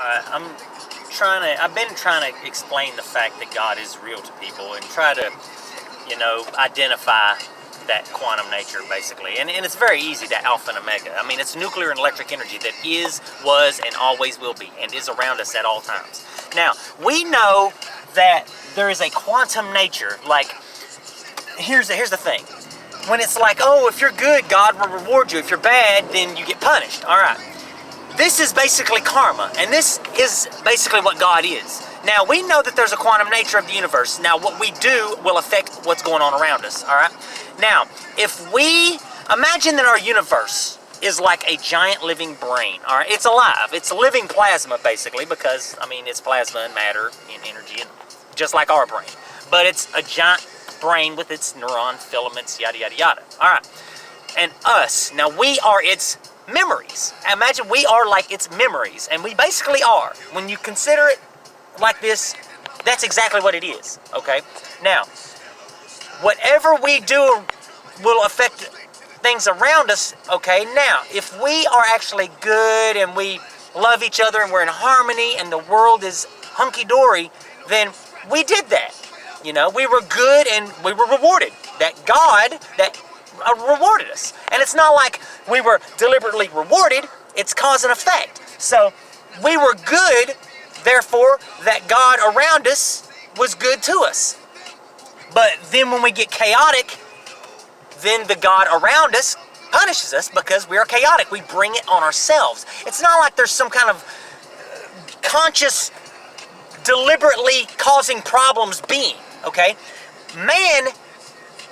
I've been trying to explain the fact that God is real to people and try to, identify that quantum nature basically. And it's very easy, that alpha and omega. I mean, it's nuclear and electric energy that is, was, and always will be, and is around us at all times. Now, we know that there is a quantum nature. Like, here's the thing. When it's like, oh, if you're good, God will reward you. If you're bad, then you get punished. All right. This is basically karma, and this is basically what God is. Now, we know that there's a quantum nature of the universe. Now, what we do will affect what's going on around us, all right? Now, if we imagine that our universe is like a giant living brain, all right? It's alive. It's living plasma, basically, because, I mean, it's plasma and matter and energy, and just like our brain. But it's a giant brain with its neuron filaments, yada, yada, yada. All right. And us, now we are its memories. Imagine we are like its memories, and we basically are. When you consider it like this, that's exactly what it is, okay? Now, whatever we do will affect things around us, okay? Now, if we are actually good and we love each other and we're in harmony and the world is hunky-dory, then we did that. You know, we were good and we were rewarded. That God that rewarded us. And it's not like we were deliberately rewarded, it's cause and effect. So we were good, therefore that God around us was good to us. But then when we get chaotic, then the God around us punishes us because we are chaotic. We bring it on ourselves. It's not like there's some kind of conscious, deliberately causing problems being, okay? Man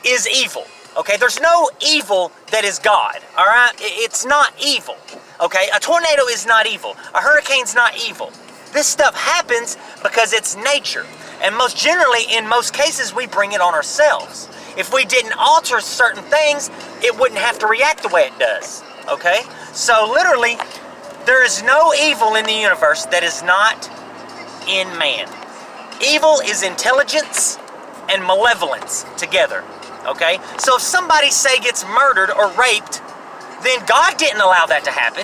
is evil. Okay, there's no evil that is God, all right? It's not evil, okay? A tornado is not evil. A hurricane's not evil. This stuff happens because it's nature. And most generally, in most cases, we bring it on ourselves. If we didn't alter certain things, it wouldn't have to react the way it does, okay? So literally, there is no evil in the universe that is not in man. Evil is intelligence and malevolence together. Okay, so if somebody, say, gets murdered or raped, then God didn't allow that to happen.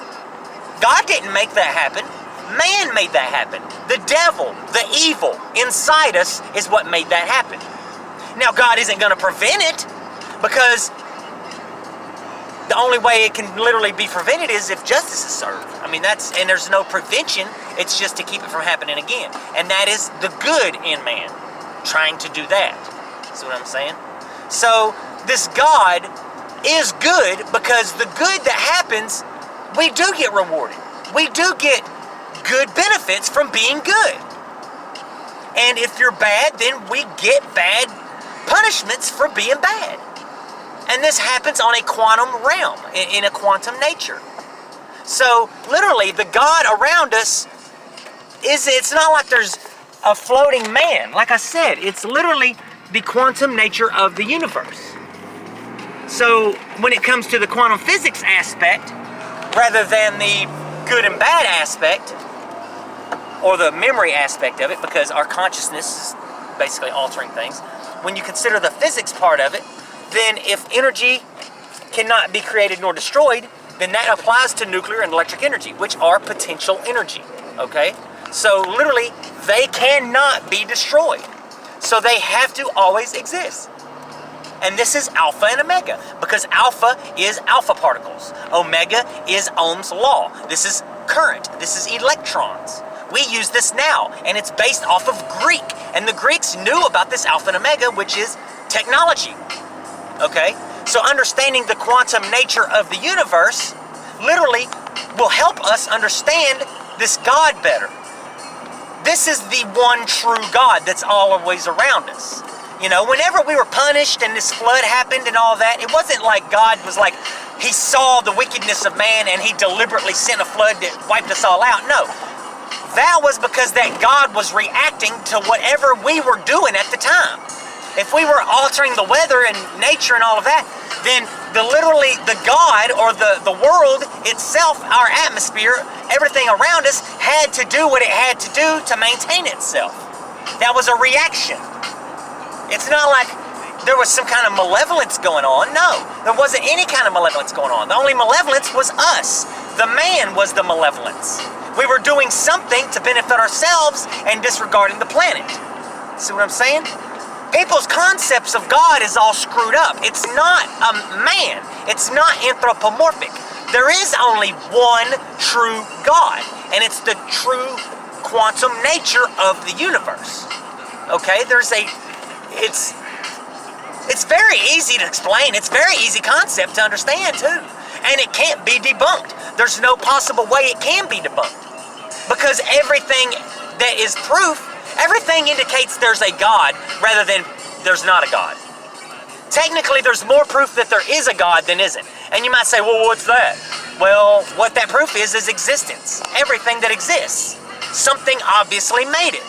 God didn't make that happen. Man made that happen. The devil, the evil inside us is what made that happen. Now, God isn't going to prevent it, because the only way it can literally be prevented is if justice is served. I mean, and there's no prevention. It's just to keep it from happening again. And that is the good in man, trying to do that. See what I'm saying? So this God is good because the good that happens, we do get rewarded. We do get good benefits from being good. And if you're bad, then we get bad punishments for being bad. And this happens on a quantum realm, in a quantum nature. So literally, the God around us, it's not like there's a floating man. Like I said, it's literally the quantum nature of the universe. So when it comes to the quantum physics aspect, rather than the good and bad aspect, or the memory aspect of it, because our consciousness is basically altering things, when you consider the physics part of it, then if energy cannot be created nor destroyed, then that applies to nuclear and electric energy, which are potential energy, okay? So literally, they cannot be destroyed. So they have to always exist. And this is alpha and omega, because alpha is alpha particles. Omega is Ohm's law. This is current. This is electrons. We use this now, and it's based off of Greek. And the Greeks knew about this alpha and omega, which is technology. Okay? So understanding the quantum nature of the universe literally will help us understand this God better. This is the one true God that's always around us. You know, whenever we were punished and this flood happened and all that, it wasn't like God was like, he saw the wickedness of man and he deliberately sent a flood that wiped us all out. No. That was because that God was reacting to whatever we were doing at the time. If we were altering the weather and nature and all of that, then literally the God or the world itself, our atmosphere, everything around us had to do what it had to do to maintain itself. That was a reaction. It's not like there was some kind of malevolence going on. No, there wasn't any kind of malevolence going on. The only malevolence was us. The man was the malevolence. We were doing something to benefit ourselves and disregarding the planet. See what I'm saying? People's concepts of God is all screwed up. It's not a man. It's not anthropomorphic. There is only one true God, and it's the true quantum nature of the universe. Okay, it's very easy to explain. It's very easy concept to understand too. And it can't be debunked. There's no possible way it can be debunked. Because everything that is proof, everything indicates there's a God rather than there's not a God. Technically, there's more proof that there is a God than isn't. And you might say, well, what's that? Well, what that proof is existence. Everything that exists. Something obviously made it.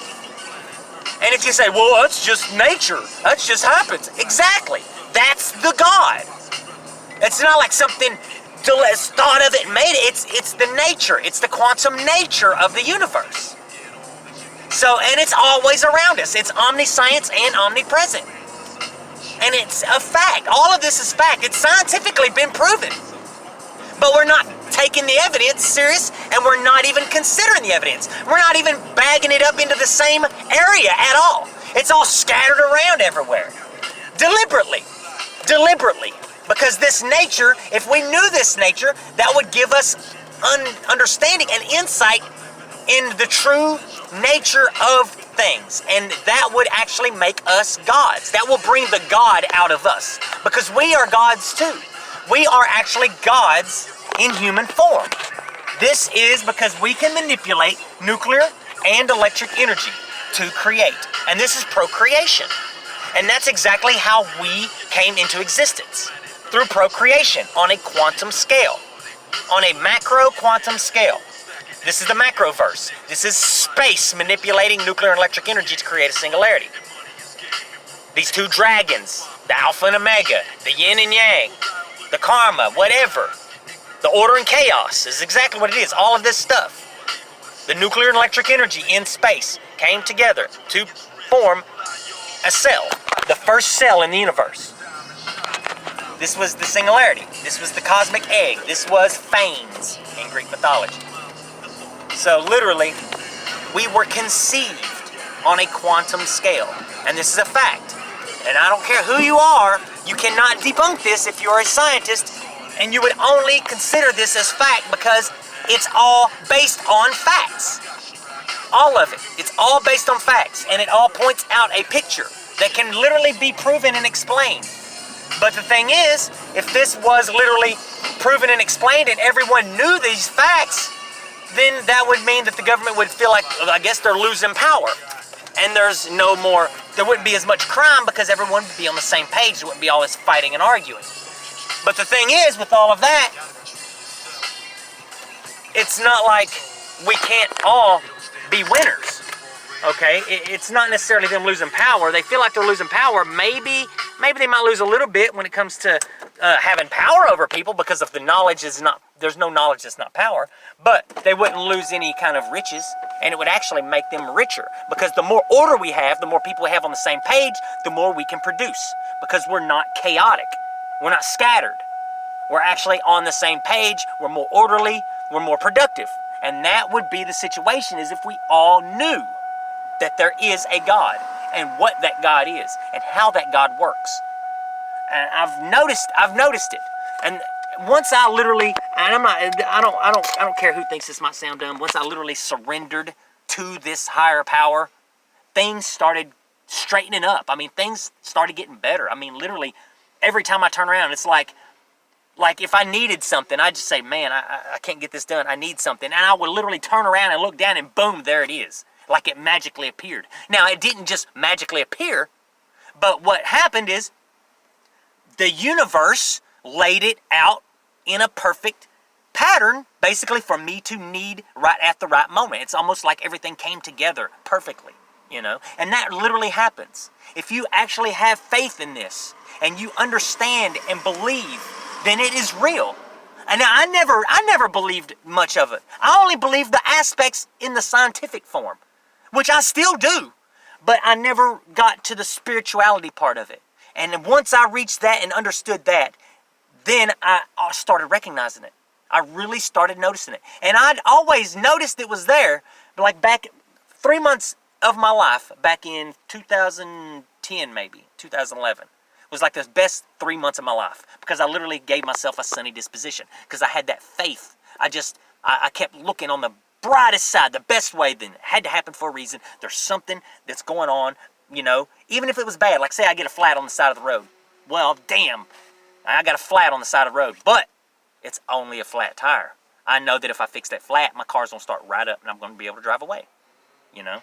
And if you say, well, that's just nature. That just happens. Exactly. That's the God. It's not like something thought of it and made it. It's the nature. It's the quantum nature of the universe. So, and it's always around us. It's omniscience and omnipresent. And it's a fact. All of this is fact. It's scientifically been proven. But we're not taking the evidence serious, and we're not even considering the evidence. We're not even bagging it up into the same area at all. It's all scattered around everywhere. Deliberately. Because this nature, if we knew this nature, that would give us understanding and insight in the true nature of things. And that would actually make us gods. That will bring the God out of us. Because we are gods too. We are actually gods in human form. This is because we can manipulate nuclear and electric energy to create. And this is procreation. And that's exactly how we came into existence. Through procreation on a quantum scale. On a macro quantum scale. This is the macroverse. This is space manipulating nuclear and electric energy to create a singularity. These two dragons, the alpha and omega, the yin and yang, the karma, whatever. The order and chaos is exactly what it is. All of this stuff. The nuclear and electric energy in space came together to form a cell. The first cell in the universe. This was the singularity. This was the cosmic egg. This was Phanes in Greek mythology. So literally, we were conceived on a quantum scale. And this is a fact. And I don't care who you are, you cannot debunk this if you're a scientist, and you would only consider this as fact because it's all based on facts. All of it. It's all based on facts, and it all points out a picture that can literally be proven and explained. But the thing is, if this was literally proven and explained and everyone knew these facts, then that would mean that the government would feel like, I guess they're losing power. And there wouldn't be as much crime because everyone would be on the same page. There wouldn't be all this fighting and arguing. But the thing is, with all of that, it's not like we can't all be winners. Okay? It's not necessarily them losing power. They feel like they're losing power. Maybe they might lose a little bit when it comes to having power over people because of the knowledge is not, there's no knowledge that's not power. But they wouldn't lose any kind of riches, and it would actually make them richer. Because the more order we have, the more people we have on the same page, the more we can produce. Because we're not chaotic. We're not scattered. We're actually on the same page. We're more orderly. We're more productive. And that would be the situation is if we all knew that there is a God and what that God is and how that God works. And I've noticed it. And once I literally, and I don't care who thinks this might sound dumb. Once I literally surrendered to this higher power, things started straightening up. I mean, things started getting better. I mean, literally, every time I turn around, it's like if I needed something, I'd just say, man, I can't get this done. I need something. And I would literally turn around and look down and boom, there it is. Like it magically appeared. Now, it didn't just magically appear, but what happened is the universe laid it out in a perfect pattern, basically for me to need right at the right moment. It's almost like everything came together perfectly, you know? And that literally happens. If you actually have faith in this and you understand and believe, then it is real. And I never believed much of it. I only believed the aspects in the scientific form, which I still do, but I never got to the spirituality part of it. And once I reached that and understood that, then I started recognizing it. I really started noticing it. And I'd always noticed it was there, but like back 3 months of my life, back in 2010 maybe, 2011, was like the best 3 months of my life because I literally gave myself a sunny disposition because I had that faith. I kept looking on the brightest side, the best way. Then it had to happen for a reason. There's something that's going on, you know, even if it was bad. Like say I get a flat on the side of the road. Well, damn, I got a flat on the side of the road, but it's only a flat tire. I know that if I fix that flat, my car's gonna start right up and I'm gonna be able to drive away, you know?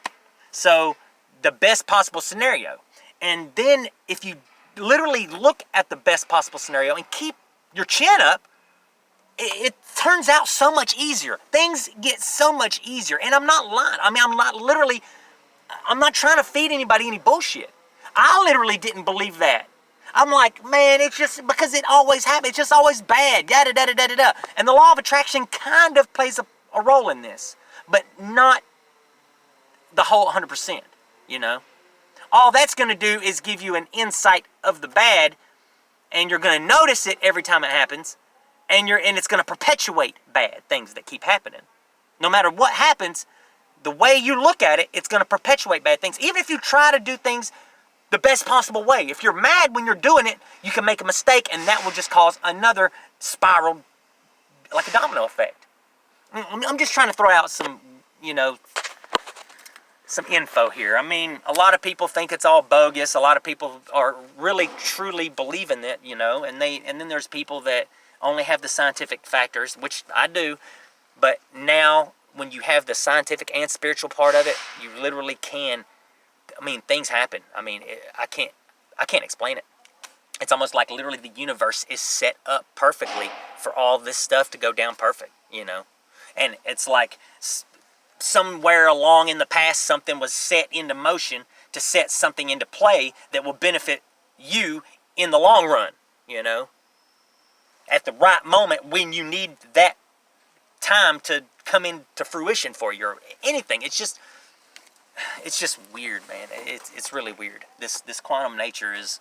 So the best possible scenario. And then if you literally look at the best possible scenario and keep your chin up, it turns out so much easier. Things get so much easier. And I'm not lying. I mean, I'm not trying to feed anybody any bullshit. I literally didn't believe that. I'm like, man, it's just because it always happens. It's just always bad. Yada, da, da, da, da, da. And the law of attraction kind of plays a role in this, but not the whole 100%, you know? All that's going to do is give you an insight of the bad, and you're going to notice it every time it happens, and it's going to perpetuate bad things that keep happening. No matter what happens, the way you look at it, it's going to perpetuate bad things. Even if you try to do things the best possible way. If you're mad when you're doing it, you can make a mistake, and that will just cause another spiral, like a domino effect. I'm just trying to throw out some, you know, some info here. I mean, a lot of people think it's all bogus. A lot of people are really, truly believing it, you know, and then there's people that only have the scientific factors, which I do, but now when you have the scientific and spiritual part of it, you literally can, I mean, things happen. I mean, I can't explain it. It's almost like literally the universe is set up perfectly for all this stuff to go down perfect, you know, and it's like somewhere along in the past, something was set into motion to set something into play that will benefit you in the long run, you know, at the right moment when you need that time to come into fruition for you or anything. It's just weird, man. It's really weird. This quantum nature is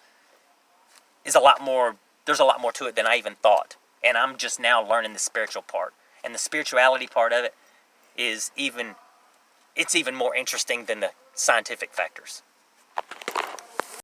a lot more, there's a lot more to it than I even thought. And I'm just now learning the spiritual part. And the spirituality part of it is even more interesting than the scientific factors.